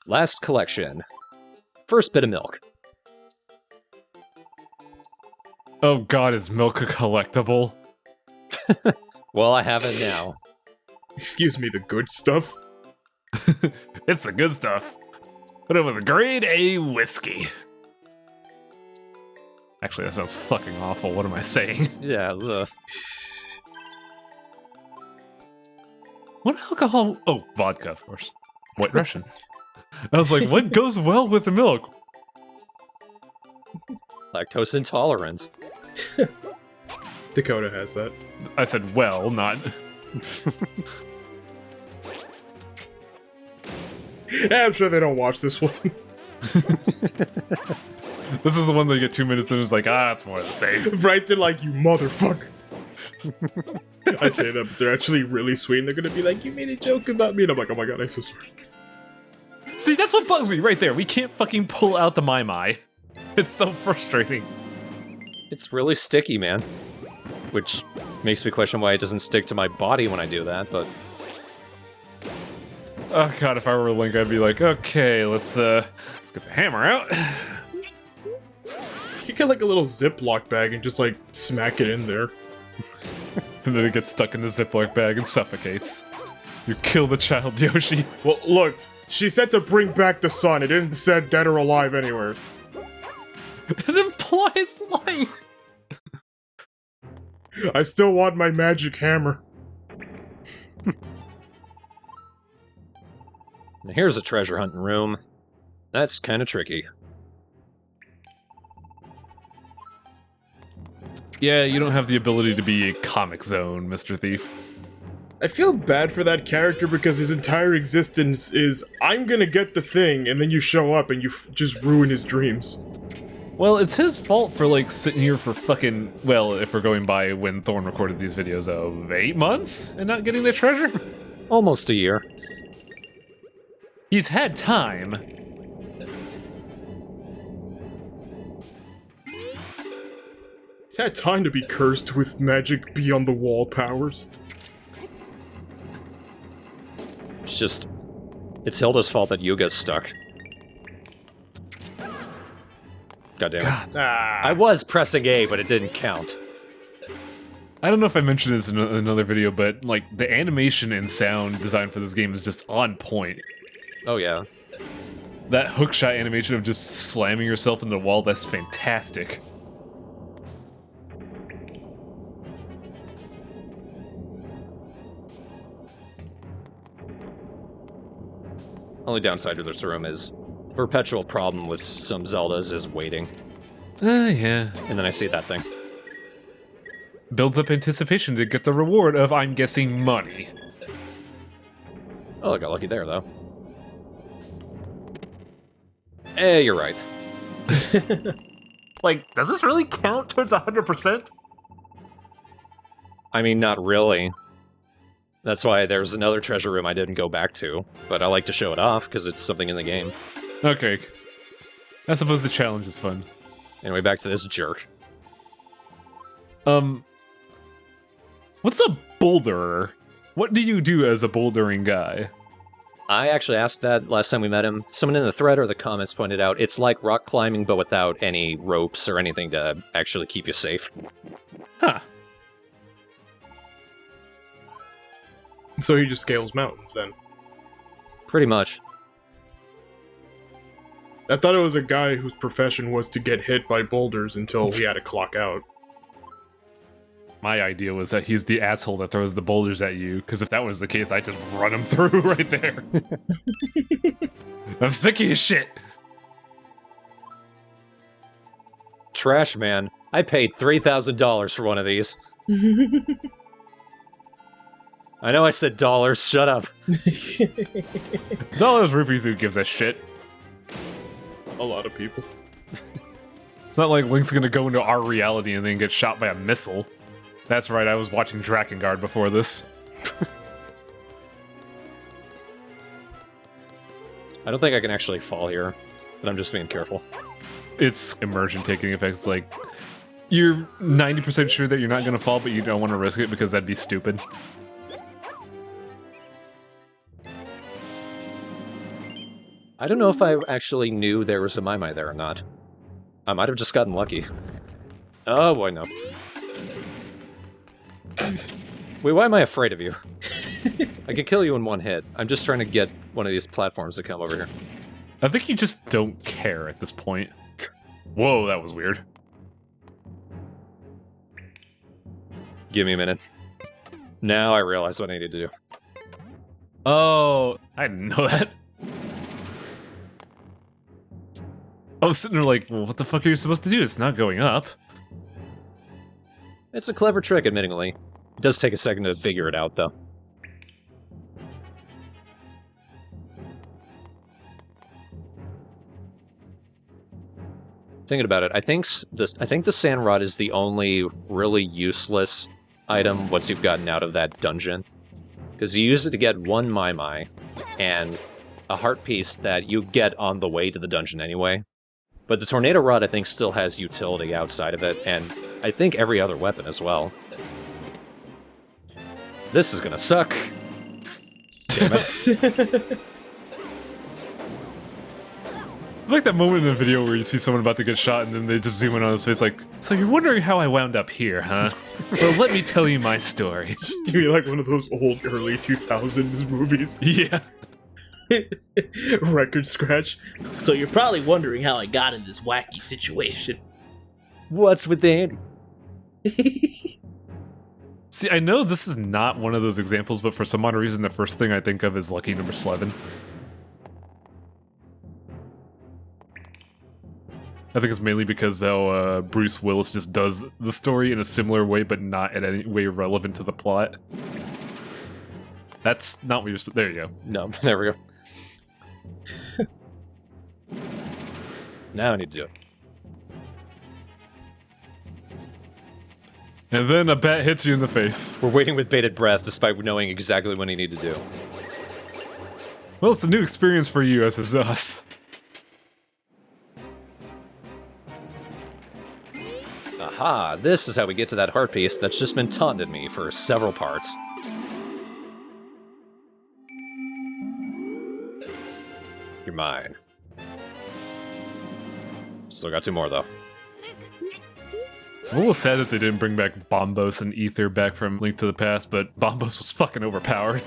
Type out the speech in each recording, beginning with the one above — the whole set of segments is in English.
Last collection. First bit of milk. Oh god, is milk a collectible? Well, I have it now. Excuse me, the good stuff? It's the good stuff. Put it with a grade A whiskey. Actually, that sounds fucking awful. What am I saying? Yeah, ugh. What alcohol? Oh, vodka, of course. White Russian. I was like, what goes well with the milk? Lactose intolerance. Dakota has that. I said, well, not. Yeah, I'm sure they don't watch this one. This is the one that you get 2 minutes and it's like, it's more of the same. Right? They're like, you motherfucker. I say that, but they're actually really sweet, and they're gonna be like, you made a joke about me, and I'm like, oh my god, I'm so sorry. See, that's what bugs me right there. We can't fucking pull out the Maimai. It's so frustrating. It's really sticky, man. Which makes me question why it doesn't stick to my body when I do that, but... Oh god, if I were Link, I'd be like, okay, let's get the hammer out. You could get like a little Ziploc bag and just like smack it in there. And then it gets stuck in the Ziploc bag and suffocates. You kill the child, Yoshi. Well, look, she said to bring back the sun. It didn't say dead or alive anywhere. It implies life. I still want my magic hammer. Now here's a treasure hunting room. That's kind of tricky. Yeah, you don't have the ability to be a comic zone, Mr. Thief. I feel bad for that character because his entire existence is, I'm gonna get the thing, and then you show up and you just ruin his dreams. Well, it's his fault for, like, sitting here for fucking, well, if we're going by when Thorn recorded these videos, of 8 months and not getting the treasure? Almost a year. He's had time. He's had time to be cursed with magic beyond the wall powers. It's Hilda's fault that Yuga's stuck. God damn it. God. I was pressing A, but it didn't count. I don't know if I mentioned this in another video, but, like, the animation and sound design for this game is just on point. Oh yeah. That hookshot animation of just slamming yourself into the wall, that's fantastic. Only downside to this room is perpetual problem with some Zeldas is waiting. Yeah. And then I see that thing. Builds up anticipation to get the reward of, I'm guessing, money. Oh, I got lucky there, though. You're right. Like, does this really count towards 100%? I mean, not really. That's why there's another treasure room I didn't go back to, but I like to show it off, because it's something in the game. Okay. I suppose the challenge is fun. Anyway, back to this jerk. What's a boulderer? What do you do as a bouldering guy? I actually asked that last time we met him. Someone in the thread or the comments pointed out it's like rock climbing, but without any ropes or anything to actually keep you safe. Huh. So he just scales mountains, then. Pretty much. I thought it was a guy whose profession was to get hit by boulders until he had to clock out. My idea was that he's the asshole that throws the boulders at you, because if that was the case, I'd just run him through right there. I'm sick of his shit. Trash man. I paid $3,000 for one of these. I know I said dollars, shut up. Dollars rupees, who gives a shit? A lot of people. It's not like Link's gonna go into our reality and then get shot by a missile. That's right, I was watching Drakengard before this. I don't think I can actually fall here, but I'm just being careful. It's immersion taking effects, like, you're 90% sure that you're not gonna fall, but you don't want to risk it because that'd be stupid. I don't know if I actually knew there was a Maimai there or not. I might have just gotten lucky. Oh boy, no. Wait, why am I afraid of you? I can kill you in one hit. I'm just trying to get one of these platforms to come over here. I think you just don't care at this point. Whoa, that was weird. Give me a minute. Now I realize what I need to do. Oh, I didn't know that. I was sitting there like, well, what the fuck are you supposed to do? It's not going up. It's a clever trick, admittingly. It does take a second to figure it out, though. Thinking about it, I think the sand rod is the only really useless item once you've gotten out of that dungeon. Because you use it to get one Maimai, and a heart piece that you get on the way to the dungeon anyway. But the tornado rod, I think, still has utility outside of it, and I think every other weapon as well. This is gonna suck. Damn it. It's like that moment in the video where you see someone about to get shot and then they just zoom in on his face like, so you're wondering how I wound up here, huh? Well, let me tell you my story. Give me like one of those old early 2000s movies. Yeah. Record scratch. So you're probably wondering how I got in this wacky situation. What's with the Andy? See, I know this is not one of those examples, but for some odd reason, the first thing I think of is Lucky Number 11. I think it's mainly because how Bruce Willis just does the story in a similar way, but not in any way relevant to the plot. That's not what you're... There you go. No, there we go. Now I need to do it. And then a bat hits you in the face. We're waiting with bated breath despite knowing exactly what I need to do. Well, it's a new experience for you, as is us. Aha, this is how we get to that heart piece that's just been taunted me for several parts. You're mine. Still got two more, though. I'm a little sad that they didn't bring back Bombos and Ether back from Link to the Past, but Bombos was fucking overpowered.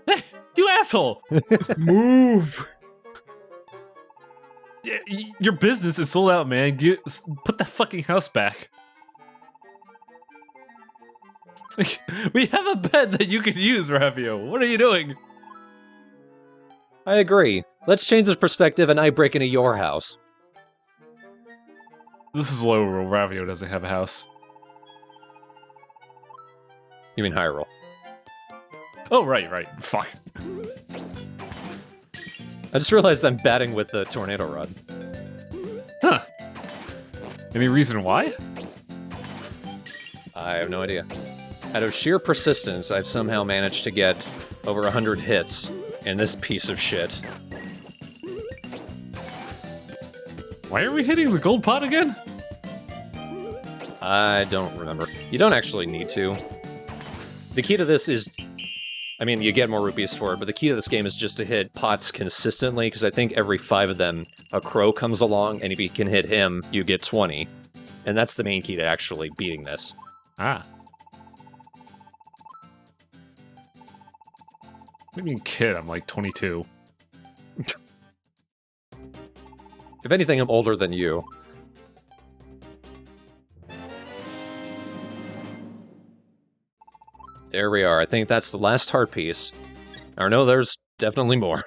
Hey, you asshole! Move! Yeah, your business is sold out, man. Put that fucking house back. Like, we have a bed that you could use, Ravio. What are you doing? I agree. Let's change the perspective and I break into your house. This is low roll. Ravio doesn't have a house. You mean Hyrule? Oh, right. Fuck. I just realized I'm batting with the tornado rod. Huh. Any reason why? I have no idea. Out of sheer persistence, I've somehow managed to get over 100 hits in this piece of shit. Why are we hitting the gold pot again? I don't remember. You don't actually need to. The key to this is... I mean, you get more rupees for it, but the key to this game is just to hit pots consistently, because I think every 5 of them, a crow comes along, and if you can hit him, you get 20. And that's the main key to actually beating this. Ah. What do you mean kid? I'm like 22. If anything, I'm older than you. There we are. I think that's the last heart piece. Or no, there's definitely more.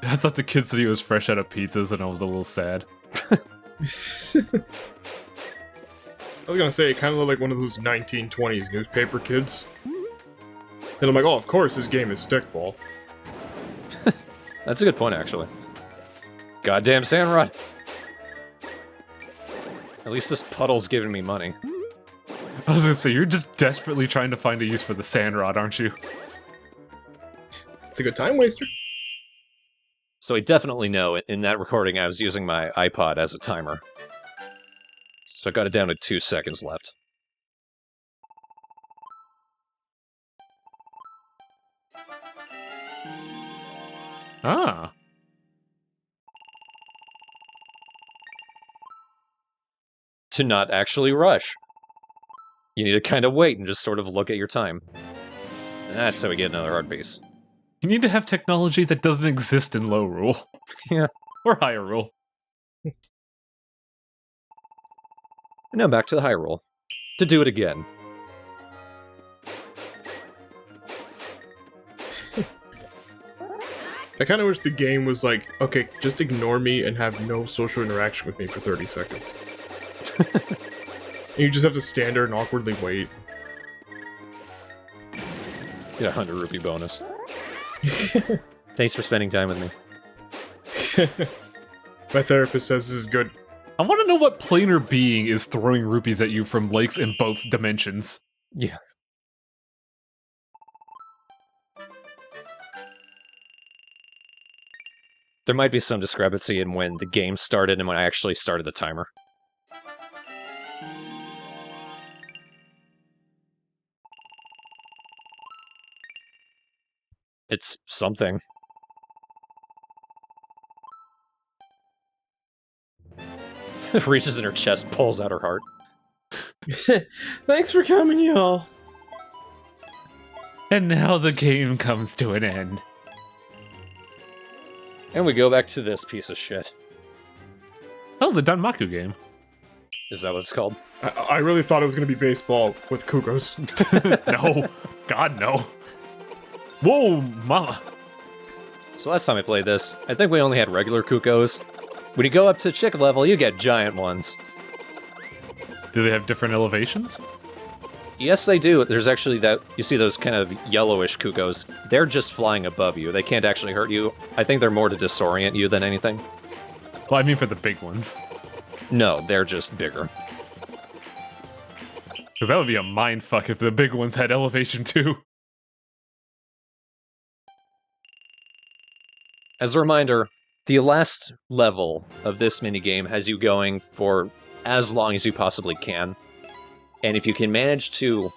I thought the kid said he was fresh out of pizzas, and I was a little sad. I was gonna say, it kind of looked like one of those 1920s newspaper kids. And I'm like, oh, of course this game is stickball. That's a good point, actually. Goddamn Sandrod! At least this puddle's giving me money. I was gonna say, you're just desperately trying to find a use for the sand rod, aren't you? It's a good time waster. So I definitely know in that recording I was using my iPod as a timer. So I got it down to 2 seconds left. Ah. To not actually rush. You need to kind of wait and just sort of look at your time. And that's how we get another art piece. You need to have technology that doesn't exist in low rule. Yeah. Or higher rule. And now back to the high roll. To do it again. I kind of wish the game was like, okay, just ignore me and have no social interaction with me for 30 seconds. And you just have to stand there and awkwardly wait. Get a 100 rupee bonus. Thanks for spending time with me. My therapist says this is good. I want to know what planar being is throwing rupees at you from lakes in both dimensions. Yeah. There might be some discrepancy in when the game started and when I actually started the timer. It's something. Reaches in her chest, pulls out her heart. Thanks for coming, y'all. And now the game comes to an end. And we go back to this piece of shit. Oh, the Danmaku game. Is that what it's called? I really thought it was going to be baseball with Kugos. No. God, no. Whoa, mama. So last time I played this, I think we only had regular Kukos. When you go up to chick level, you get giant ones. Do they have different elevations? Yes, they do. There's actually that, you see those kind of yellowish Kukos. They're just flying above you. They can't actually hurt you. I think they're more to disorient you than anything. Well, I mean for the big ones. No, they're just bigger. Because that would be a mindfuck if the big ones had elevation too. As a reminder, the last level of this minigame has you going for as long as you possibly can. And if you can manage to,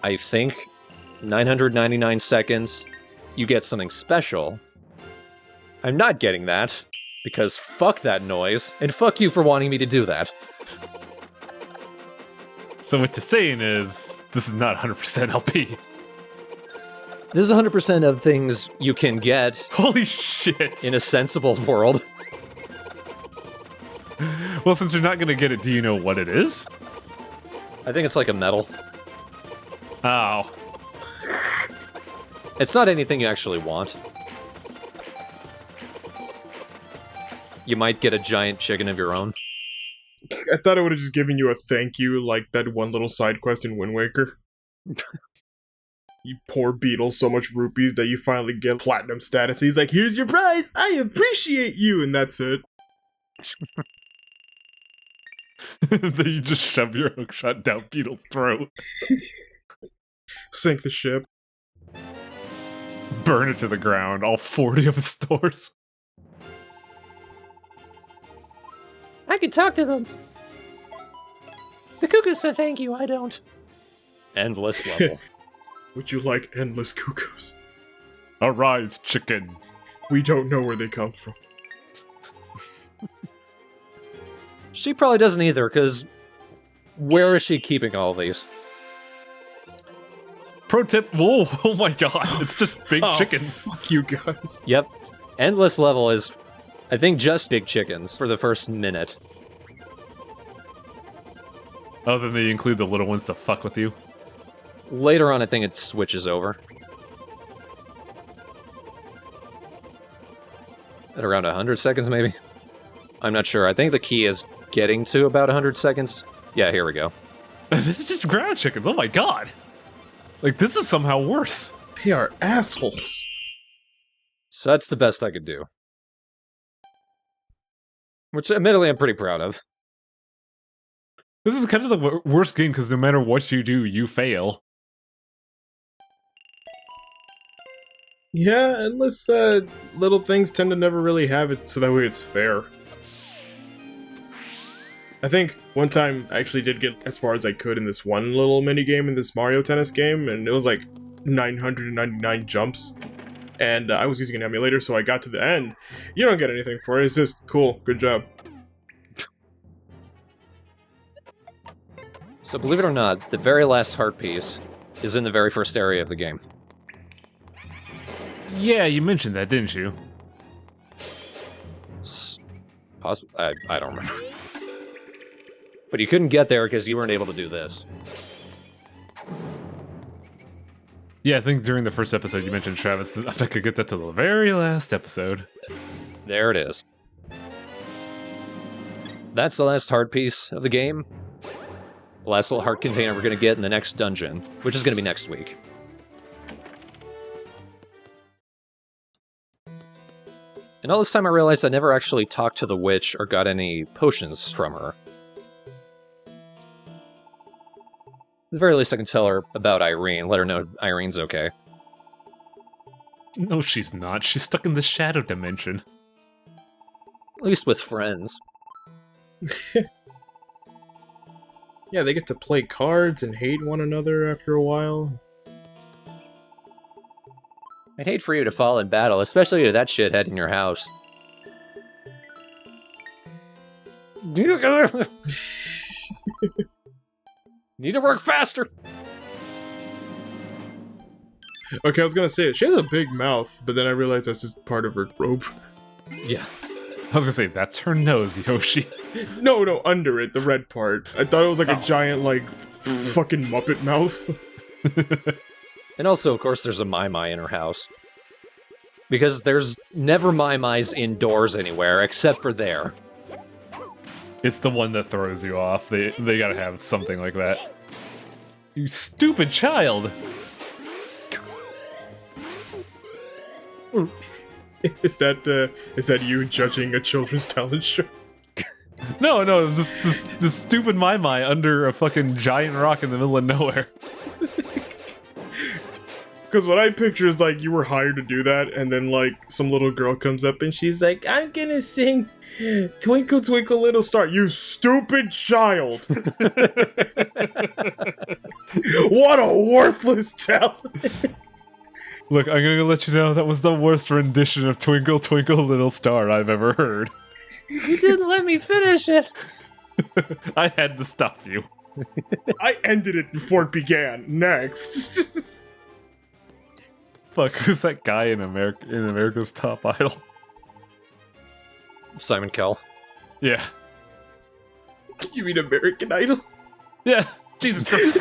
I think, 999 seconds, you get something special. I'm not getting that, because fuck that noise, and fuck you for wanting me to do that. So what you're saying is, this is not 100% LP. This is 100% of things you can get Holy shit! in a sensible world. Well, since you're not gonna get it, do you know what it is? I think it's like a medal. Oh. It's not anything you actually want. You might get a giant chicken of your own. I thought it would have just given you a thank you, like that one little side quest in Wind Waker. You poor beetle, so much rupees that you finally get platinum status. He's like, here's your prize, I appreciate you, and that's it. Then you just shove your hookshot down Beetle's throat. Sink the ship. Burn it to the ground, all 40 of the stores. I can talk to them. The cuckoo said thank you, I don't. Endless level. Would you like endless cuckoos? Arise, chicken. We don't know where they come from. She probably doesn't either, because where is she keeping all these? Pro tip, whoa, oh my god, it's just big chickens. Fuck you guys. Yep. Endless level is, I think, just big chickens for the first minute. Oh, then they include the little ones to fuck with you? Later on, I think it switches over. At around 100 seconds, maybe? I'm not sure. I think the key is getting to about 100 seconds. Yeah, here we go. This is just ground chickens, oh my god. Like, this is somehow worse. They are assholes. So that's the best I could do. Which, admittedly, I'm pretty proud of. This is kind of the worst game, because no matter what you do, you fail. Yeah, endless little things tend to never really have it, so that way it's fair. I think one time I actually did get as far as I could in this one little mini game in this Mario Tennis game, and it was like 999 jumps. And I was using an emulator, so I got to the end. You don't get anything for it. It's just cool. Good job. So believe it or not, the very last heart piece is in the very first area of the game. Yeah, you mentioned that, didn't you? I don't remember. But you couldn't get there because you weren't able to do this. Yeah, I think during the first episode you mentioned, Travis, I could get that to the very last episode. There it is. That's the last heart piece of the game. The last little heart container we're going to get in the next dungeon, which is going to be next week. And all this time I realized I never actually talked to the witch or got any potions from her. At the very least, I can tell her about Irene, let her know Irene's okay. No, she's not. She's stuck in the shadow dimension. At least with friends. Yeah, they get to play cards and hate one another after a while. I'd hate for you to fall in battle, especially with that shithead in your house. Need to work faster! Okay, I was gonna say, she has a big mouth, but then I realized that's just part of her robe. Yeah. I was gonna say, that's her nose, Yoshi. No, under it, the red part. I thought it was like a giant, like, fucking Muppet mouth. And also, of course, there's a Maimai in her house. Because there's never Maimais indoors anywhere, except for there. It's the one that throws you off. They gotta have something like that. You stupid child! Is that you judging a children's talent show? No, this stupid Maimai under a fucking giant rock in the middle of nowhere. Because what I picture is like you were hired to do that, and then like some little girl comes up and she's like, "I'm gonna sing Twinkle Twinkle Little Star." You stupid child! What a worthless talent! Look, I'm gonna let you know that was the worst rendition of Twinkle Twinkle Little Star I've ever heard. You didn't let me finish it! I had to stop you. I ended it before it began. Next. Fuck, who's that guy in America's Top Idol? Simon Cowell. Yeah. You mean American Idol? Yeah. Jesus Christ.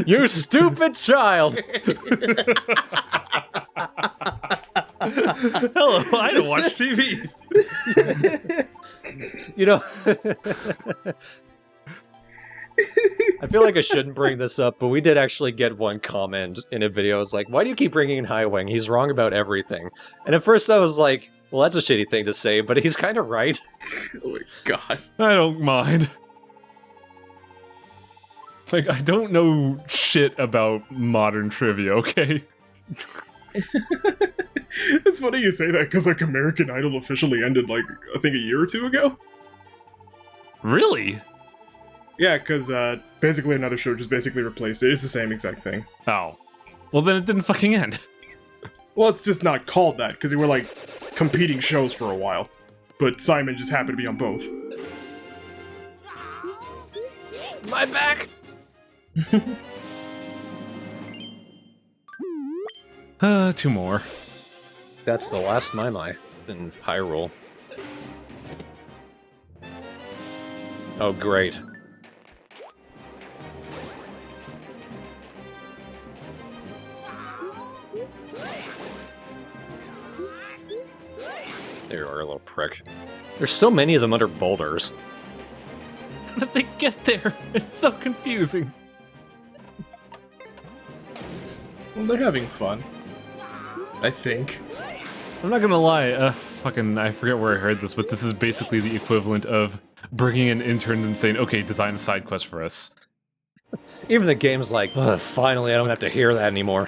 You stupid child! Hello, I don't watch TV. You know... I feel like I shouldn't bring this up, but we did actually get one comment in a video. It's like, why do you keep bringing in Highwing? He's wrong about everything. And at first I was like, well, that's a shitty thing to say, but he's kind of right. Oh my god. I don't mind. Like, I don't know shit about modern trivia, okay? It's funny you say that, because like American Idol officially ended like, I think a year or two ago? Really? Yeah, because basically another show just basically replaced it. It's the same exact thing. Oh. Well, then it didn't fucking end. Well, it's just not called that, because they were like competing shows for a while. But Simon just happened to be on both. My back! Two more. That's the last Maimai in Hyrule. Oh, great. There you are, little prick. There's so many of them under boulders. How did they get there? It's so confusing. Well, they're having fun. I think. I'm not gonna lie, I forget where I heard this, but this is basically the equivalent of bringing in interns and saying, okay, design a side quest for us. Even the game's like, ugh, finally I don't have to hear that anymore.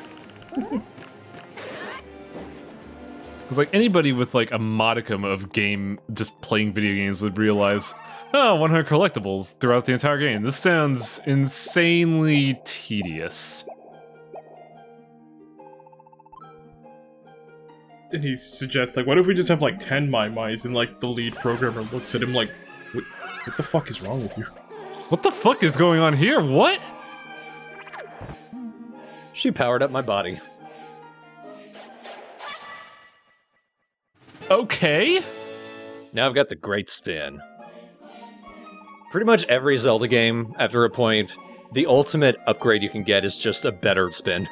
Because like anybody with like a modicum of game, just playing video games would realize, oh, 100 collectibles throughout the entire game. This sounds insanely tedious. And he suggests, like, what if we just have, like, 10 Maimais? And, like, the lead programmer looks at him like, what the fuck is wrong with you? What the fuck is going on here? What? She powered up my body. Okay. Now I've got the great spin. Pretty much every Zelda game, after a point, the ultimate upgrade you can get is just a better spin.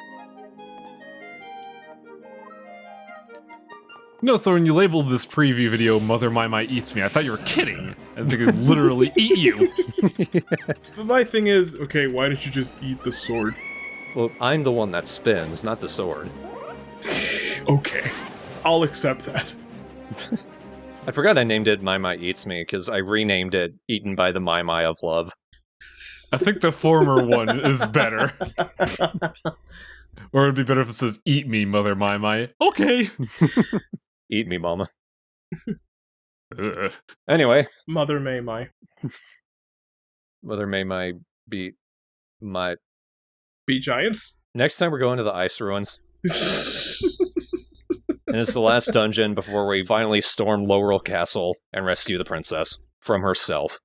No, Thorn, you labeled this preview video Mother Maimai Eats Me. I thought you were kidding. I think it would literally eat you. But my thing is, okay, why didn't you just eat the sword? Well, I'm the one that spins, not the sword. Okay, I'll accept that. I forgot I named it Maimai Eats Me, because I renamed it Eaten by the Maimai of Love. I think the former one is better. Or it'd be better if it says, eat me, Mother Maimai. Okay. Eat me, mama. Ugh. Anyway, Mother Maimai. Mother Maimai beat my... Beat giants? Next time we're going to the ice ruins. And it's the last dungeon before we finally storm Laurel Castle and rescue the princess from herself.